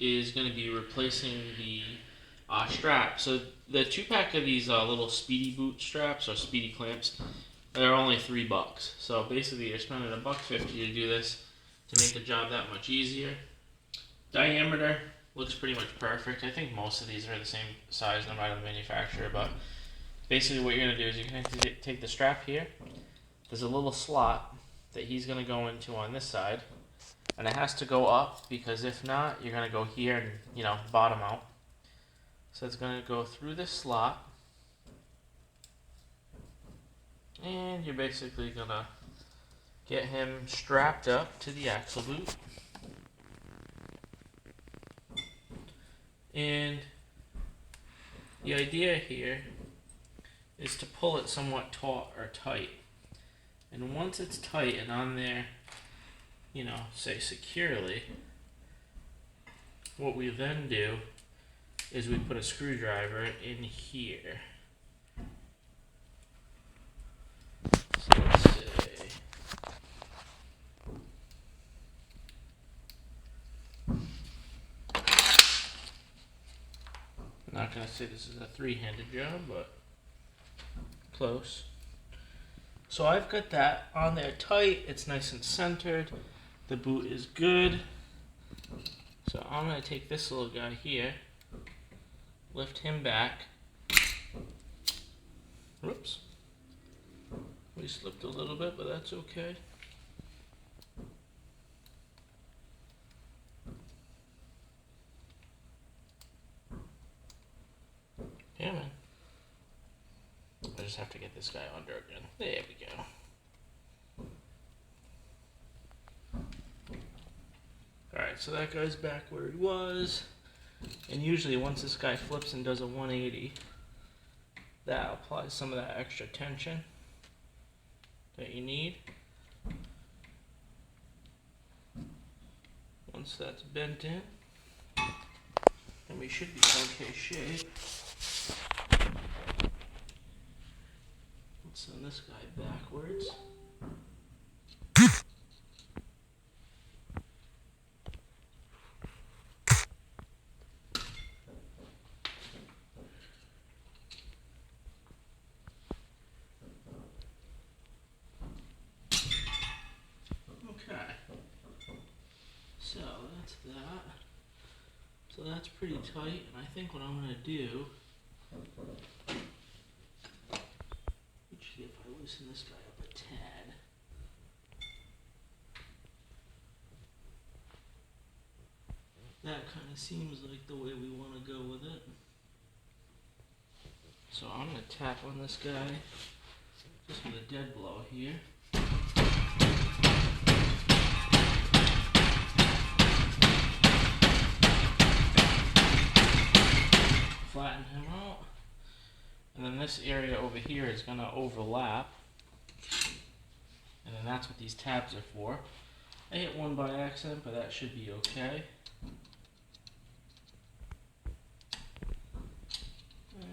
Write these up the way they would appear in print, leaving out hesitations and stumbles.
is going to be replacing the strap. So the 2-pack of these little Speedi Boot straps or Speedi clamps, they're only $3. So basically you're spending $1.50 to do this to make the job that much easier. Diameter looks pretty much perfect. I think most of these are the same size no matter the manufacturer, but basically what you're going to do is you're going to take the strap here. There's a little slot that he's going to go into on this side, and it has to go up because if not, you're going to go here and, you know, bottom out. So it's going to go through this slot, and you're basically going to get him strapped up to the axle boot. And the idea here is to pull it somewhat taut or tight. And once it's tight and on there, you know, say securely, what we then do is we put a screwdriver in here. So let's say, I'm not going to say this is a three-handed job, but close. So I've got that on there tight, it's nice and centered, the boot is good. So I'm going to take this little guy here, lift him back. Whoops. We slipped a little bit, but that's okay. Yeah, man. I just have to get this guy under again. There we go. Alright, so that guy's back where he was. And usually once this guy flips and does a 180, that applies some of that extra tension that you need. Once that's bent in, then we should be in okay shape. Let's send this guy backwards. Okay, so that's that. So that's pretty tight, and I think what I'm going to do, actually if I loosen this guy up a tad, that kind of seems like the way we want to go with it. So I'm going to tap on this guy just with a dead blow here. Flatten him out, and then this area over here is going to overlap, and then that's what these tabs are for. I hit one by accident, but that should be okay.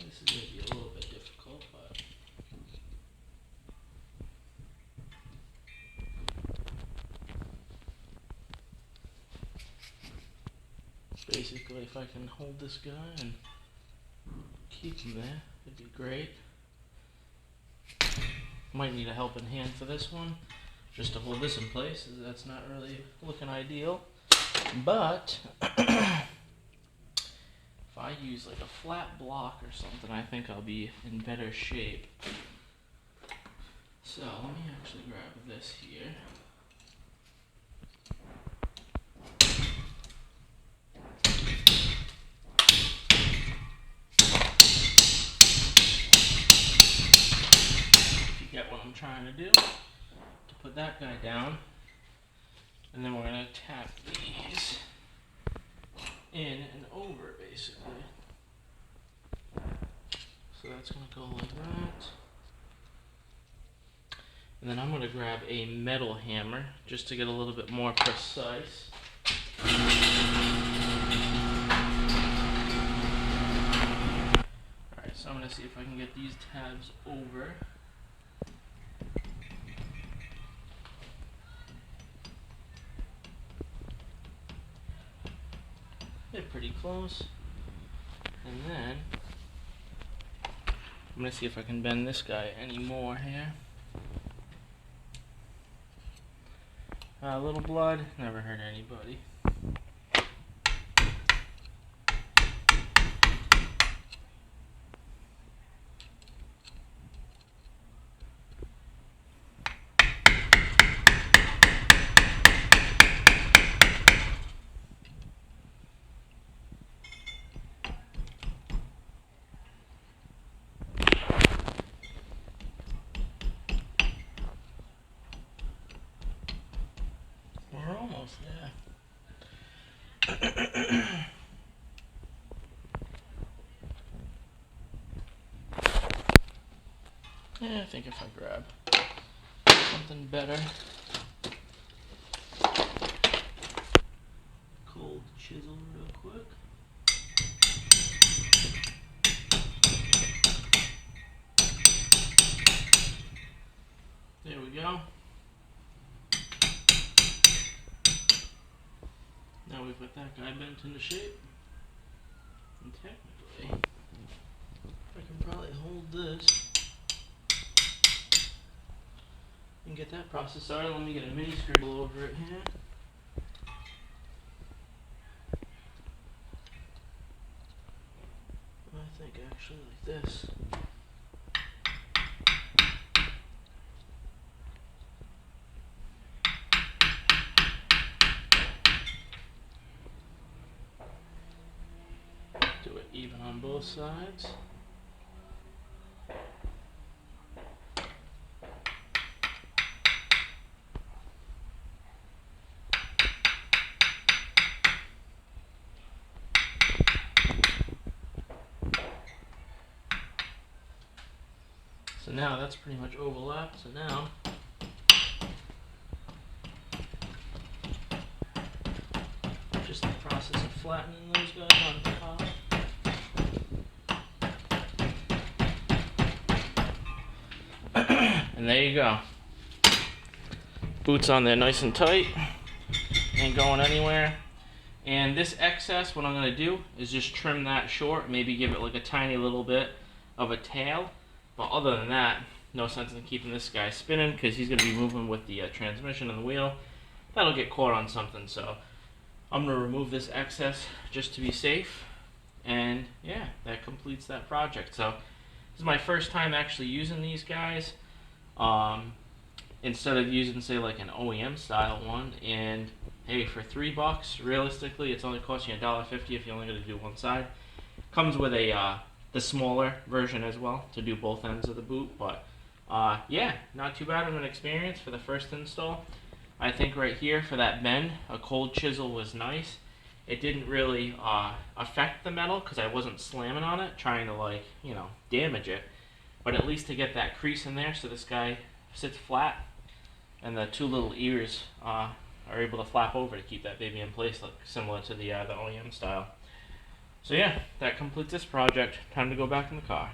This is going to be a little bit difficult, but basically if I can hold this guy and keep him there, it'd be great. Might need a helping hand for this one, just to hold this in place, as that's not really looking ideal. But if I use like a flat block or something, I think I'll be in better shape. So let me actually grab this here. Get what I'm trying to do, to put that guy down, and then we're going to tap these in and over basically. So that's going to go like that, and then I'm going to grab a metal hammer just to get a little bit more precise. Alright, so I'm going to see if I can get these tabs over. They're pretty close. And then I'm gonna see if I can bend this guy any more here. A little blood, never hurt anybody. We're almost there. Yeah, I think if I grab something better. Cold chisel real quick. There we go. Now we've got that guy bent into shape. And technically, I can probably hold this and get that process started. Let me get a mini scribble over it here. I think actually like this. Do it even on both sides. So now that's pretty much overlapped. So now just the process of flattening those guys on top. And there you go. Boots on there nice and tight. Ain't going anywhere. And this excess, what I'm going to do is just trim that short. Maybe give it like a tiny little bit of a tail. But other than that, no sense in keeping this guy spinning because he's going to be moving with the transmission and the wheel. That'll get caught on something. So I'm going to remove this excess just to be safe. And yeah, that completes that project. So this is my first time actually using these guys. Instead of using, say, like an OEM style one. And hey, for $3, realistically, it's only costing you $1.50 if you're only going to do one side. Comes with a the smaller version as well to do both ends of the boot. But yeah, not too bad of an experience for the first install. I think right here for that bend, a cold chisel was nice. It didn't really affect the metal because I wasn't slamming on it, trying to, like, you know, damage it. But at least to get that crease in there so this guy sits flat and the two little ears are able to flap over to keep that baby in place, like similar to the OEM style. So yeah, that completes this project. Time to go back in the car.